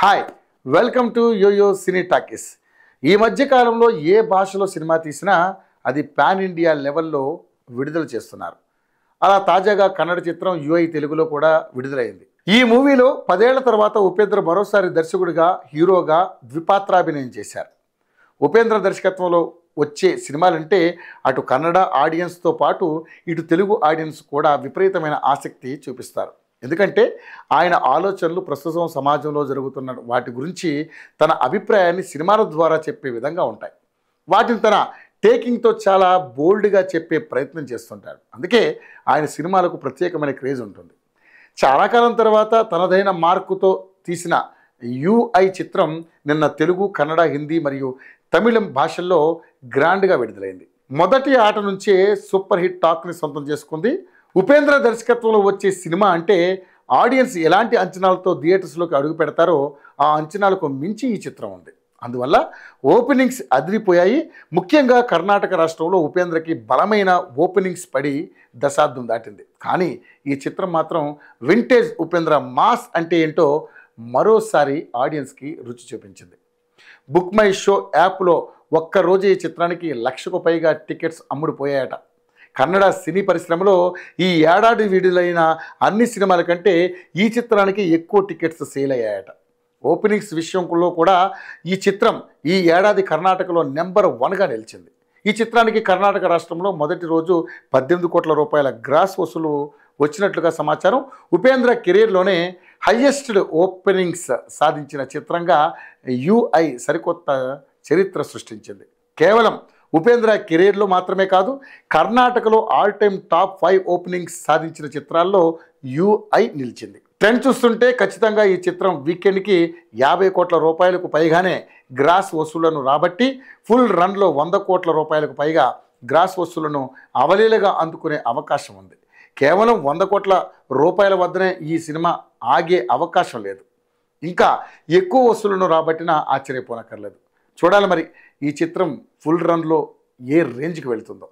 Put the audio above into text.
Hi welcome to YoYo cine talkies. ఈ మధ్య కాలంలో ఏ భాషలో సినిమా తీసినా అది పాన్ ఇండియా లెవెల్లో విడుదల చేస్తున్నారు. అలా తాజాగా కన్నడ చిత్రం యుఐ తెలుగులో కూడా విడుదలైంది. ఈ మూవీలో 10 ఏళ్ల తర్వాత ఉపేంద్ర మరోసారి దర్శకుడిగా హీరోగా ద్విపాత్రాభినయం చేశారు. ఉపేంద్ర దర్శకత్వంలో వచ్చే సినిమాలంటే అటు కన్నడ ఆడియన్స్తో పాటు ఇటు తెలుగు ఆడియన్స్ కూడా విపరీతమైన ఆసక్తి చూపిస్తారు. ఎందుకంటే ఆయన ఆలోచనలు ప్రస్తుతం సమాజంలో జరుగుతున్న వాటి గురించి తన అభిప్రాయాన్ని సినిమాల ద్వారా చెప్పే విధంగా ఉంటాయి. వాటిని తన టేకింగ్తో చాలా బోల్డ్గా చెప్పే ప్రయత్నం చేస్తుంటాడు. అందుకే ఆయన సినిమాలకు ప్రత్యేకమైన క్రేజ్ ఉంటుంది. చాలా కాలం తర్వాత తనదైన మార్కుతో తీసిన యుఐ చిత్రం నిన్న తెలుగు, కన్నడ, హిందీ మరియు తమిళం భాషల్లో గ్రాండ్గా విడుదలైంది. మొదటి ఆట నుంచే సూపర్ హిట్ టాక్ని సొంతం చేసుకుంది. ఉపేంద్ర దర్శకత్వంలో వచ్చే సినిమా అంటే ఆడియన్స్ ఎలాంటి అంచనాలతో థియేటర్స్లోకి అడుగు పెడతారో ఆ అంచనాలకు మించి ఈ చిత్రం ఉంది. అందువల్ల ఓపెనింగ్స్ అదిరిపోయాయి. ముఖ్యంగా కర్ణాటక రాష్ట్రంలో ఉపేంద్రకి బలమైన ఓపెనింగ్స్ పడి దశాబ్దం దాటింది. కానీ ఈ చిత్రం మాత్రం వింటేజ్ ఉపేంద్ర మాస్ అంటే ఏంటో మరోసారి ఆడియన్స్కి రుచి చూపించింది. బుక్ మై షో యాప్లో ఒక్కరోజు ఈ చిత్రానికి 1,00,000కు పైగా టికెట్స్ అమ్ముడుపోయాయట. కన్నడ సినీ పరిశ్రమలో ఈ ఏడాది విడుదలైన అన్ని సినిమాల కంటే ఈ చిత్రానికి ఎక్కువ టికెట్స్ సేల్ అయ్యాయట. ఓపెనింగ్స్ విషయంలో కూడా ఈ చిత్రం ఈ ఏడాది కర్ణాటకలో నెంబర్ 1గా నిలిచింది. ఈ చిత్రానికి కర్ణాటక రాష్ట్రంలో మొదటి రోజు 18 కోట్ల రూపాయల గ్రాస్ వసూలు వచ్చినట్లుగా సమాచారం. ఉపేంద్ర కెరీర్లోనే హయ్యెస్ట్ ఓపెనింగ్స్ సాధించిన చిత్రంగా యుఐ సరికొత్త చరిత్ర సృష్టించింది. కేవలం ఉపేంద్ర కెరీర్లో మాత్రమే కాదు, కర్ణాటకలో ఆల్ టైమ్ టాప్ 5 ఓపెనింగ్స్ సాధించిన చిత్రాల్లో యుఐ నిలిచింది. ట్రెండ్ చూస్తుంటే ఖచ్చితంగా ఈ చిత్రం వీకెండ్కి 50 కోట్ల రూపాయలకు పైగానే గ్రాస్ వసూళ్లను రాబట్టి ఫుల్ రన్లో 100 కోట్ల రూపాయలకు పైగా గ్రాస్ వసూళ్లను అవలీలగా అందుకునే అవకాశం ఉంది. కేవలం 100 కోట్ల రూపాయల వద్దనే ఈ సినిమా ఆగే అవకాశం లేదు. ఇంకా ఎక్కువ వసూళ్లను రాబట్టినా ఆశ్చర్యపోనక్కర్లేదు. చూడాలి మరి ఈ చిత్రం ఫుల్ రన్లో ఏ రేంజ్కి వెళుతుందో.